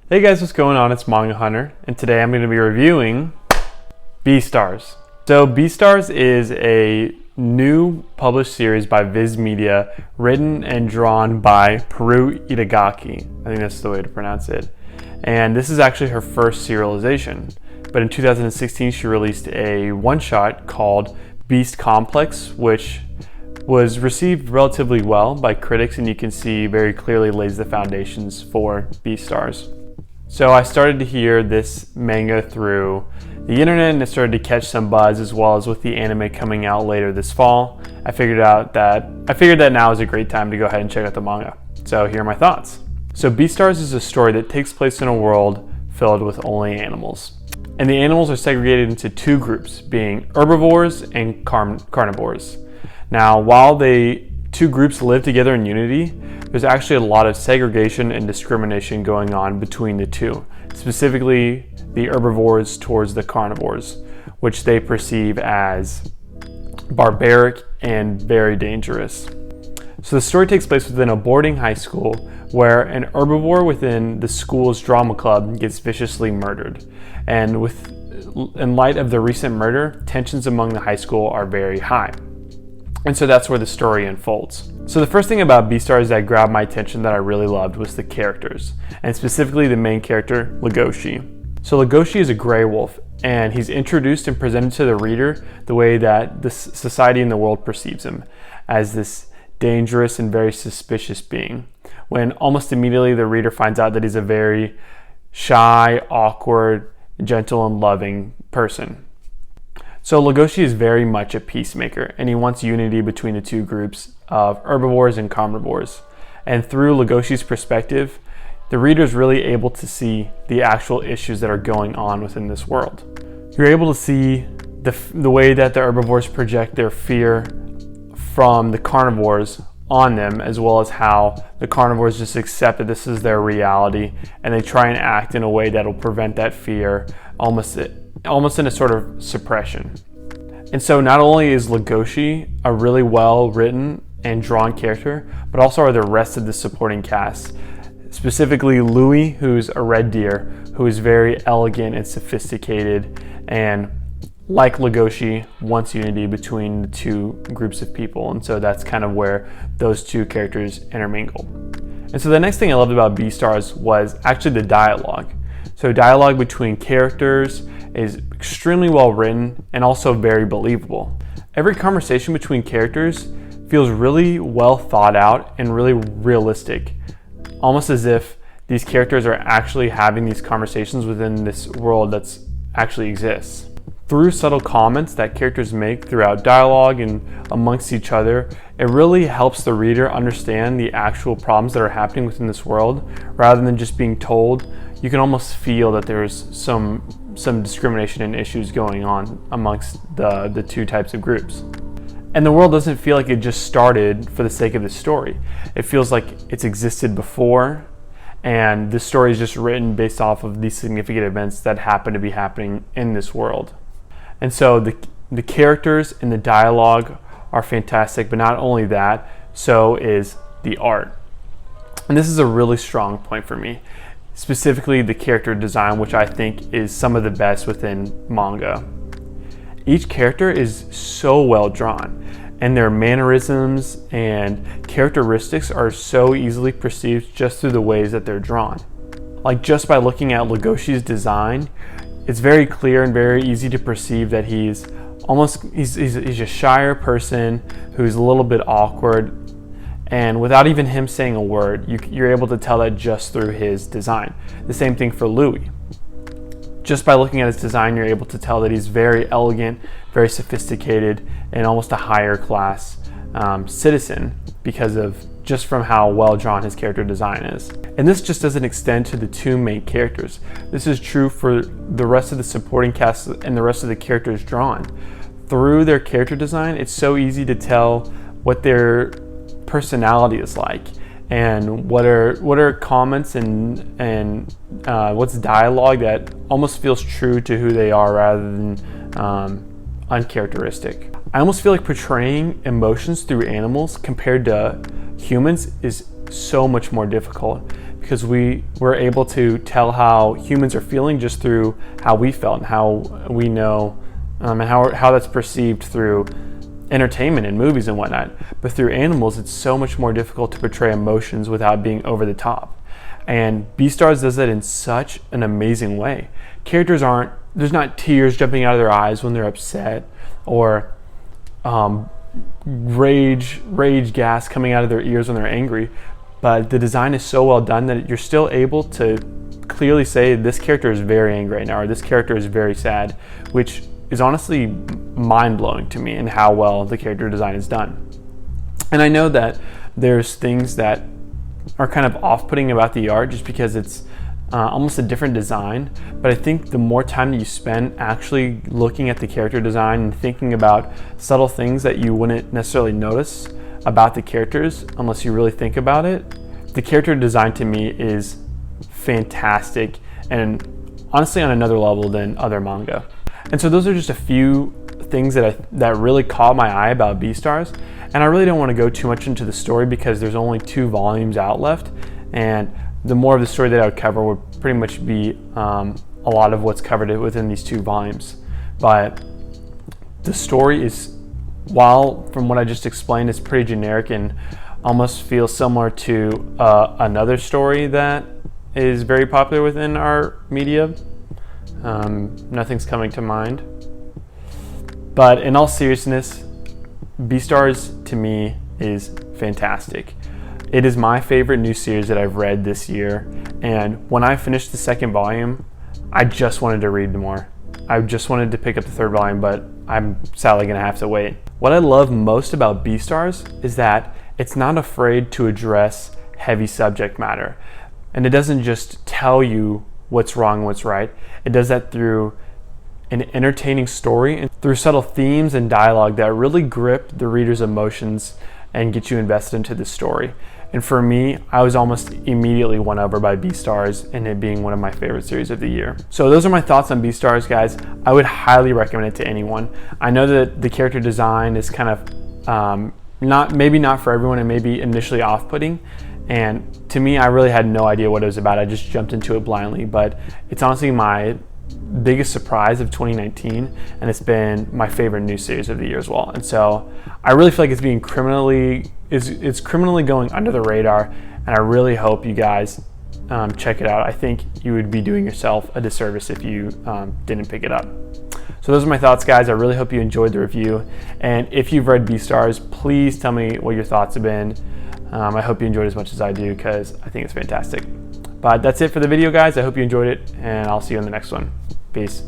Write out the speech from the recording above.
Hey guys, what's going on? It's MangaxHunter, and today I'm going to be reviewing Beastars. So Beastars is a new published series by Viz Media, written and drawn by Peru Itagaki. I think that's the way to pronounce it. And this is actually her first serialization. But in 2016, she released a one-shot called Beast Complex, which was received relatively well by critics, and you can see very clearly lays the foundations for Beastars. So I started to hear this manga through the internet, and it started to catch some buzz, as well as with the anime coming out later this fall. I figured that now is a great time to go ahead and check out the manga. So here are my thoughts. So Beastars is a story that takes place in a world filled with only animals. And the animals are segregated into two groups, being herbivores and carnivores. Now, while the two groups live together in unity, there's actually a lot of segregation and discrimination going on between the two, specifically the herbivores towards the carnivores, which they perceive as barbaric and very dangerous. So the story takes place within a boarding high school where an herbivore within the school's drama club gets viciously murdered. And in light of the recent murder, tensions among the high school are very high. And so that's where the story unfolds. So the first thing about Beastars that grabbed my attention that I really loved was the characters, and specifically the main character, Legoshi. So Legoshi is a gray wolf, and he's introduced and presented to the reader the way that the society and the world perceives him, as this dangerous and very suspicious being, when almost immediately the reader finds out that he's a very shy, awkward, gentle, and loving person. So Legoshi is very much a peacemaker, and he wants unity between the two groups of herbivores and carnivores. And through Legoshi's perspective, the reader is really able to see the actual issues that are going on within this world. You're able to see the way that the herbivores project their fear from the carnivores on them, as well as how the carnivores just accept that this is their reality, and they try and act in a way that will prevent that fear, almost in a sort of suppression. And so not only is Legoshi a really well written and drawn character, but also are the rest of the supporting cast. Specifically Louis, who's a red deer, who is very elegant and sophisticated, and like Legoshi, wants unity between the two groups of people. And so that's kind of where those two characters intermingle. And so the next thing I loved about Beastars was actually the dialogue. So dialogue between characters is extremely well written and also very believable. Every conversation between characters feels really well thought out and really realistic, almost as if these characters are actually having these conversations within this world that's actually exists. Through subtle comments that characters make throughout dialogue and amongst each other, it really helps the reader understand the actual problems that are happening within this world, rather than just being told. You can almost feel that there's some discrimination and issues going on amongst the two types of groups. And the world doesn't feel like it just started for the sake of the story. It feels like it's existed before, and the story is just written based off of these significant events that happen to be happening in this world. And so the characters and the dialogue are fantastic, but not only that, so is the art. And this is a really strong point for me. Specifically the character design, which I think is some of the best within manga. Each character is so well drawn, and their mannerisms and characteristics are so easily perceived just through the ways that they're drawn. Like, just by looking at Legoshi's design, it's very clear and very easy to perceive that he's a shyer person who's a little bit awkward. And without even him saying a word, you're able to tell that just through his design. The same thing for Louis. Just by looking at his design, you're able to tell that he's very elegant, very sophisticated, and almost a higher class citizen, because of just from how well drawn his character design is. And this just doesn't extend to the two main characters. This is true for the rest of the supporting cast and the rest of the characters drawn. Through their character design, it's so easy to tell what their personality is like, and what are comments and what's dialogue that almost feels true to who they are rather than uncharacteristic. I almost feel like portraying emotions through animals compared to humans is so much more difficult, because we were able to tell how humans are feeling just through how we felt and how we know, and how that's perceived through entertainment and movies and whatnot. But through animals, it's so much more difficult to portray emotions without being over the top. And Beastars does that in such an amazing way. Characters there's not tears jumping out of their eyes when they're upset, or rage gas coming out of their ears when they're angry. But the design is so well done that you're still able to clearly say this character is very angry right now, or this character is very sad, which is honestly mind-blowing to me in how well the character design is done. And I know that there's things that are kind of off-putting about the art just because it's almost a different design, but I think the more time that you spend actually looking at the character design and thinking about subtle things that you wouldn't necessarily notice about the characters unless you really think about it, the character design to me is fantastic, and honestly on another level than other manga. And so those are just a few things that really caught my eye about Beastars. And I really don't want to go too much into the story because there's only 2 volumes out left, and the more of the story that I would cover would pretty much be a lot of what's covered within these 2 volumes. But the story is, while from what I just explained, it's pretty generic and almost feels similar to another story that is very popular within our media. Nothing's coming to mind. But in all seriousness, Beastars to me is fantastic. It is my favorite new series that I've read this year, and when I finished the 2nd volume, I just wanted to read more. I just wanted to pick up the 3rd volume, but I'm sadly gonna have to wait. What I love most about Beastars is that it's not afraid to address heavy subject matter, and it doesn't just tell you what's wrong and what's right. It does that through an entertaining story and through subtle themes and dialogue that really grip the reader's emotions and get you invested into the story. And for me, I was almost immediately won over by Beastars, and it being one of my favorite series of the year. So those are my thoughts on Beastars, guys. I would highly recommend it to anyone. I know that the character design is kind of maybe not for everyone, and maybe initially off-putting. And to me, I really had no idea what it was about. I just jumped into it blindly, but it's honestly my biggest surprise of 2019, and it's been my favorite new series of the year as well. And so I really feel like it's being criminally going under the radar, and I really hope you guys check it out. I think you would be doing yourself a disservice if you didn't pick it up. So those are my thoughts, guys. I really hope you enjoyed the review, and if you've read Beastars, please tell me what your thoughts have been. I hope you enjoyed as much as I do, because I think it's fantastic. But that's it for the video, guys. I hope you enjoyed it, and I'll see you in the next one. Peace.